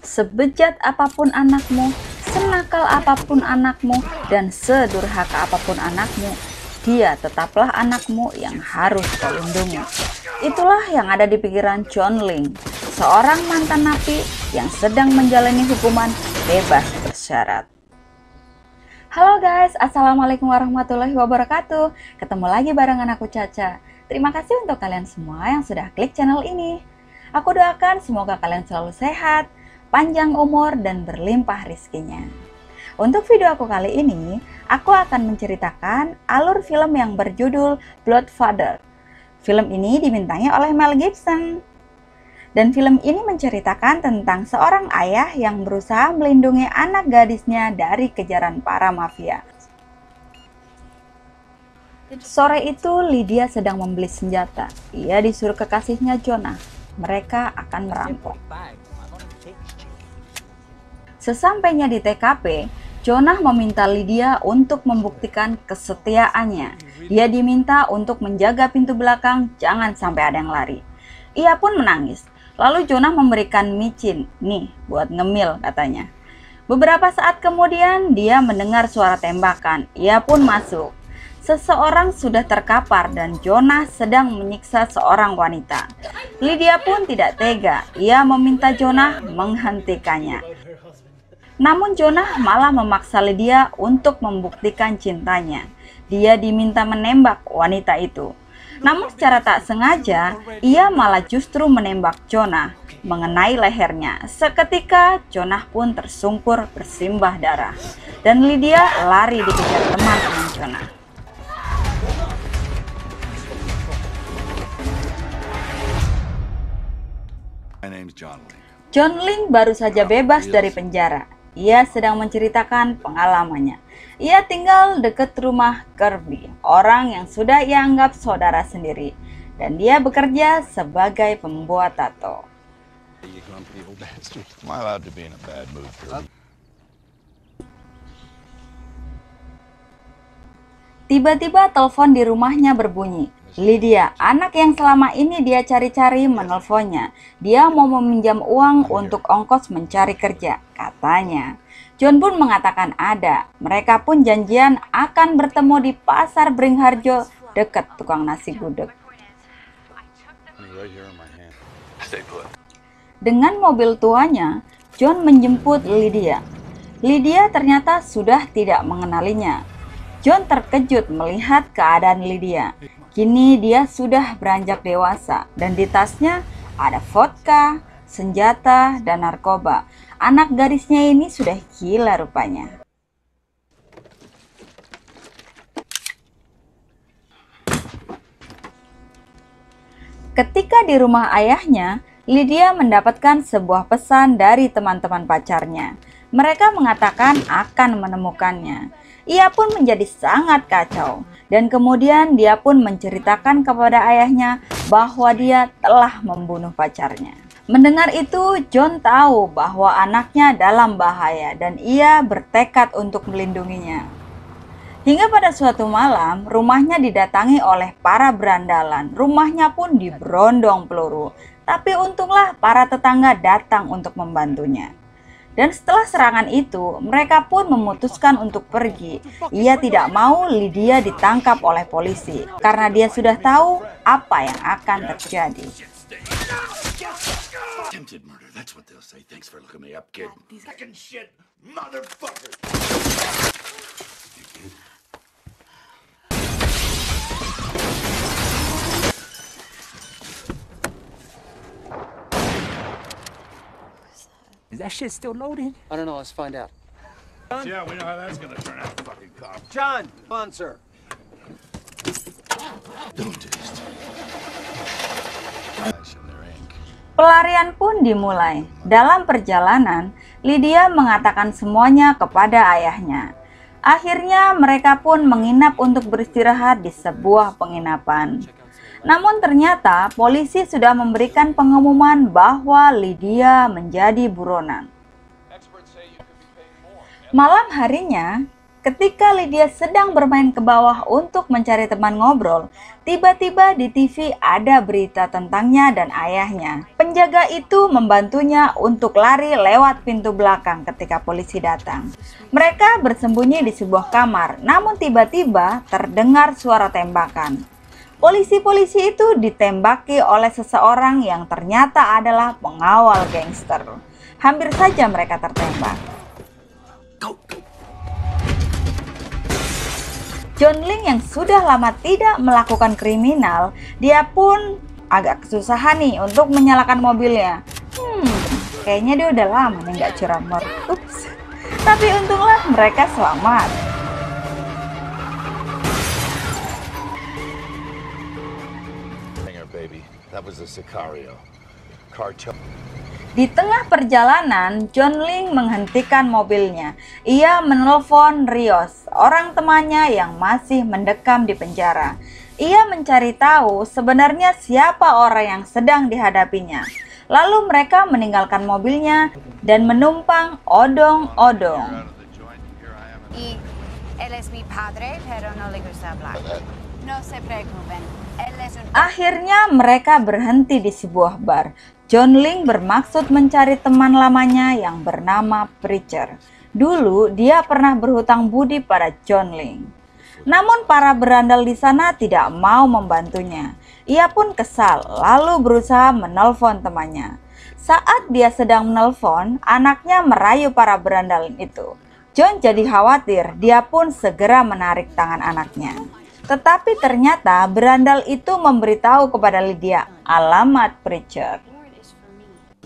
Sebejat apapun anakmu, senakal apapun anakmu, dan sedurhaka apapun anakmu, dia tetaplah anakmu yang harus kau lindungi. Itulah yang ada di pikiran John Ling, seorang mantan napi yang sedang menjalani hukuman bebas bersyarat. Halo guys, assalamualaikum warahmatullahi wabarakatuh. Ketemu lagi barengan aku Caca. Terima kasih untuk kalian semua yang sudah klik channel ini. Aku doakan semoga kalian selalu sehat, panjang umur, dan berlimpah rizkinya. Untuk video aku kali ini, aku akan menceritakan alur film yang berjudul Bloodfather. Film ini dibintangi oleh Mel Gibson. Dan film ini menceritakan tentang seorang ayah yang berusaha melindungi anak gadisnya dari kejaran para mafia. Sore itu, Lydia sedang membeli senjata. Ia disuruh kekasihnya Jonah. Mereka akan merampok. Sesampainya di TKP, Jonah meminta Lydia untuk membuktikan kesetiaannya. Dia diminta untuk menjaga pintu belakang, jangan sampai ada yang lari. Ia pun menangis. Lalu Jonah memberikan micin, nih buat ngemil katanya. Beberapa saat kemudian dia mendengar suara tembakan, ia pun masuk. Seseorang sudah terkapar dan Jonah sedang menyiksa seorang wanita. Lydia pun tidak tega, ia meminta Jonah menghentikannya. Namun Jonah malah memaksa Lydia untuk membuktikan cintanya. Dia diminta menembak wanita itu. Namun secara tak sengaja, ia malah justru menembak Jonah, mengenai lehernya. Seketika, Jonah pun tersungkur bersimbah darah. Dan Lydia lari dikejar teman-teman Jonah. John Ling baru saja bebas dari penjara. Ia sedang menceritakan pengalamannya. Ia tinggal dekat rumah Kirby, orang yang sudah ia anggap saudara sendiri. Dan dia bekerja sebagai pembuat tato. Tiba-tiba telepon di rumahnya berbunyi. Lydia, anak yang selama ini dia cari-cari, menelponnya. Dia mau meminjam uang untuk ongkos mencari kerja, katanya. John pun mengatakan ada. Mereka pun janjian akan bertemu di pasar Bringharjo dekat tukang nasi gudeg. Dengan mobil tuanya, John menjemput Lydia. Lydia ternyata sudah tidak mengenalinya. John terkejut melihat keadaan Lydia. Kini dia sudah beranjak dewasa dan di tasnya ada vodka, senjata, dan narkoba. Anak gadisnya ini sudah gila rupanya. Ketika di rumah ayahnya, Lydia mendapatkan sebuah pesan dari teman-teman pacarnya. Mereka mengatakan akan menemukannya. Ia pun menjadi sangat kacau. Dan kemudian dia pun menceritakan kepada ayahnya bahwa dia telah membunuh pacarnya. Mendengar itu, John tahu bahwa anaknya dalam bahaya dan ia bertekad untuk melindunginya. Hingga pada suatu malam, rumahnya didatangi oleh para berandalan. Rumahnya pun diberondong peluru. Tapi untunglah para tetangga datang untuk membantunya. Dan setelah serangan itu, mereka pun memutuskan untuk pergi. Ia tidak mau Lydia ditangkap oleh polisi, karena dia sudah tahu apa yang akan terjadi. Is that shit still loading? I don't know. Let's find out. Yeah, we know how that's gonna turn out, fucking cop. John, come on, sir. Don't taste. Pelarian pun dimulai. Dalam perjalanan, Lydia mengatakan semuanya kepada ayahnya. Akhirnya mereka pun menginap untuk beristirahat di sebuah penginapan. Namun ternyata polisi sudah memberikan pengumuman bahwa Lydia menjadi buronan. Malam harinya, Ketika Lydia sedang bermain ke bawah untuk mencari teman ngobrol, tiba-tiba di TV ada berita tentangnya dan ayahnya. Penjaga itu membantunya untuk lari lewat pintu belakang ketika polisi datang. Mereka bersembunyi di sebuah kamar, namun tiba-tiba terdengar suara tembakan. Polisi-polisi itu ditembaki oleh seseorang yang ternyata adalah pengawal gangster. Hampir saja mereka tertembak. John Ling yang sudah lama tidak melakukan kriminal, dia pun agak kesusahan nih untuk menyalakan mobilnya. Kayaknya dia udah lama nih nggak curamor. Ups. Tapi untunglah mereka selamat. Baby, that was a Sicario. Cartel. Di tengah perjalanan, John Ling menghentikan mobilnya. Ia menelpon Rios, orang temannya yang masih mendekam di penjara. Ia mencari tahu sebenarnya siapa orang yang sedang dihadapinya. Lalu mereka meninggalkan mobilnya dan menumpang odong-odong. Y él es mi padre, pero no le gusta hablar. No se preocupen. Él es un... Akhirnya mereka berhenti di sebuah bar. John Ling bermaksud mencari teman lamanya yang bernama Preacher. Dulu dia pernah berhutang budi pada John Ling. Namun para berandal di sana tidak mau membantunya. Ia pun kesal lalu berusaha menelpon temannya. Saat dia sedang menelpon, anaknya merayu para berandal itu. John jadi khawatir, dia pun segera menarik tangan anaknya. Tetapi ternyata berandal itu memberitahu kepada Lydia alamat Preacher.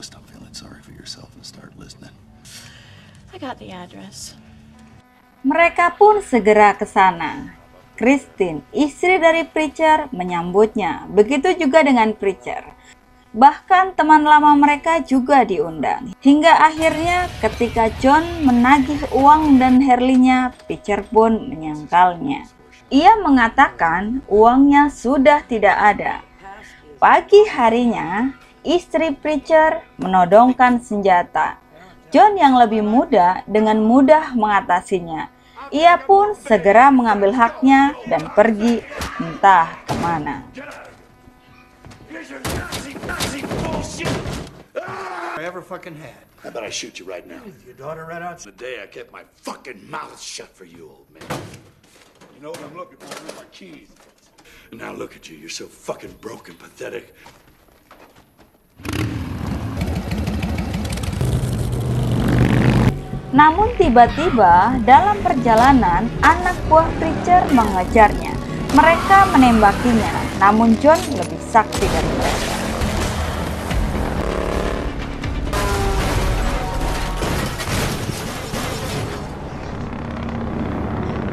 Stop feeling sorry for yourself and start listening. I got the address. Mereka pun segera ke sana. Christine, istri dari Preacher, menyambutnya. Begitu juga dengan Preacher. Bahkan teman lama mereka juga diundang. Hingga akhirnya ketika John menagih uang dan Harley-nya, Preacher pun menyangkalnya. Ia mengatakan uangnya sudah tidak ada. Pagi harinya, istri Preacher menodongkan senjata. John yang lebih muda dengan mudah mengatasinya. Ia pun segera mengambil haknya dan pergi entah kemana. I ever fucking had. How about I shoot you right now? Your daughter ran out. The day I kept my fucking mouth shut for you, old man. You know what I'm looking for? My keys. And now look at you. You're so fucking broke and pathetic. Namun tiba-tiba dalam perjalanan anak buah Preacher mengejarnya. Mereka menembakinya, namun John lebih sakti dari mereka.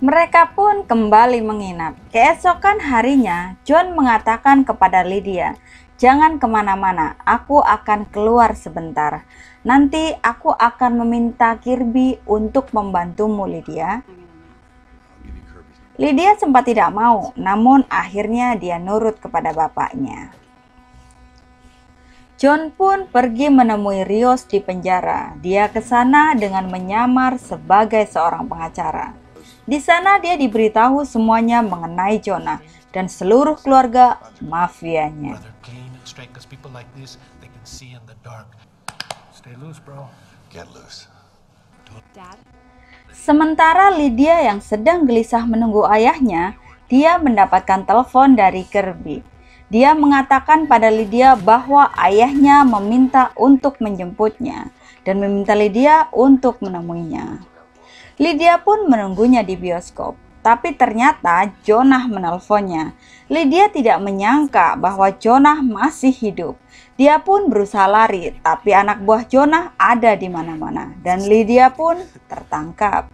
Mereka pun kembali menginap. Keesokan harinya, John mengatakan kepada Lydia, "Jangan kemana-mana, aku akan keluar sebentar. Nanti aku akan meminta Kirby untuk membantumu, Lydia." Lydia sempat tidak mau, namun akhirnya dia nurut kepada bapaknya. John pun pergi menemui Rios di penjara. Dia ke sana dengan menyamar sebagai seorang pengacara. Di sana dia diberitahu semuanya mengenai Jonah dan seluruh keluarga mafianya. Rather clean and straight, because people like this, they can see in the dark. Stay loose, bro. Get loose. Dad? Sementara Lydia yang sedang gelisah menunggu ayahnya, dia mendapatkan telepon dari Kirby. Dia mengatakan pada Lydia bahwa ayahnya meminta untuk menjemputnya dan meminta Lydia untuk menemuinya. Lydia pun menunggunya di bioskop, tapi ternyata Jonah menelponnya. Lydia tidak menyangka bahwa Jonah masih hidup. Dia pun berusaha lari, tapi anak buah Jonah ada di mana-mana dan Lydia pun tertangkap.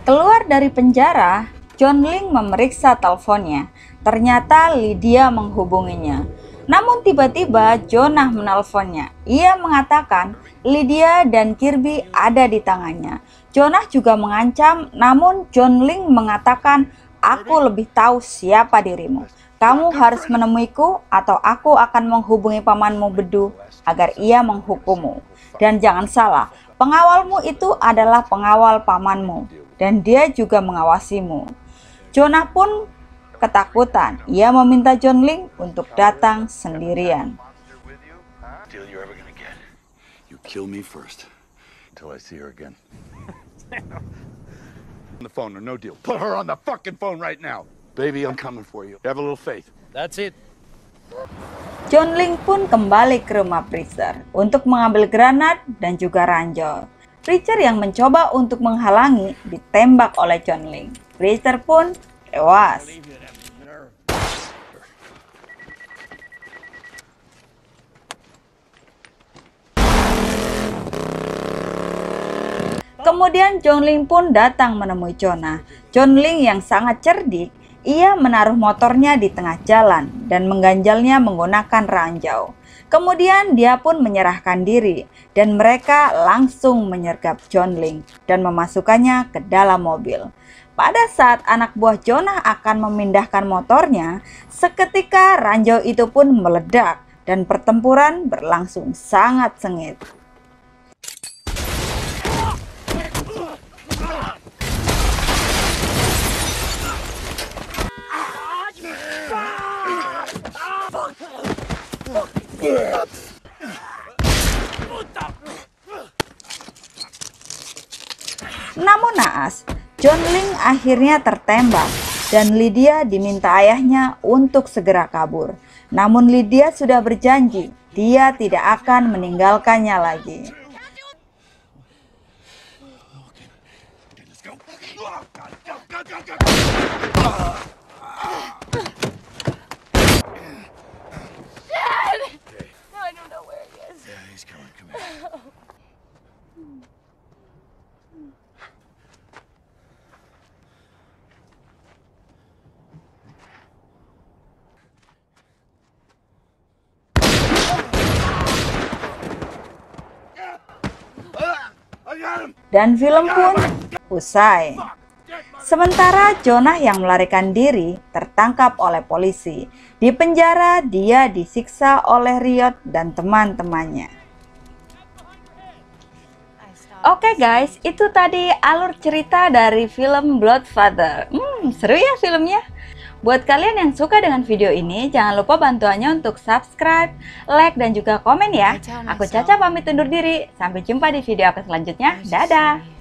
Keluar dari penjara, John Ling memeriksa teleponnya. Ternyata Lydia menghubunginya. Namun tiba-tiba Jonah menelponnya. Ia mengatakan Lydia dan Kirby ada di tangannya. Jonah juga mengancam, namun John Ling mengatakan, aku lebih tahu siapa dirimu. Kamu harus menemuiku atau aku akan menghubungi pamanmu Bedu agar ia menghukummu. Dan jangan salah, pengawalmu itu adalah pengawal pamanmu dan dia juga mengawasimu. Jonah pun ketakutan. Ia meminta John Ling untuk datang sendirian. Deal you're ever gonna get. You kill me first until I see her again. On the phone or no deal. Put her on the fucking phone right now. Baby, I'm coming for you. Have a little faith. That's it. John Ling pun kembali ke rumah Preacher untuk mengambil granat dan juga ranjau. Preacher yang mencoba untuk menghalangi ditembak oleh John Ling. Preacher pun tewas. Kemudian John Ling pun datang menemui Jonah. John Ling yang sangat cerdik, ia menaruh motornya di tengah jalan dan mengganjalnya menggunakan ranjau. Kemudian dia pun menyerahkan diri dan mereka langsung menyergap John Ling dan memasukkannya ke dalam mobil. Pada saat anak buah Jonah akan memindahkan motornya, seketika ranjau itu pun meledak dan pertempuran berlangsung sangat sengit. Namun naas, John Ling akhirnya tertembak dan Lydia diminta ayahnya untuk segera kabur. Namun Lydia sudah berjanji dia tidak akan meninggalkannya lagi. Dan film pun usai. Sementara Jonah yang melarikan diri tertangkap oleh polisi. Di penjara dia disiksa oleh Riot dan teman-temannya. Oke guys, itu tadi alur cerita dari film Bloodfather. Seru ya filmnya. Buat kalian yang suka dengan video ini, jangan lupa bantuannya untuk subscribe, like, dan juga komen ya. Aku Caca pamit undur diri. Sampai jumpa di video aku selanjutnya. Dadah!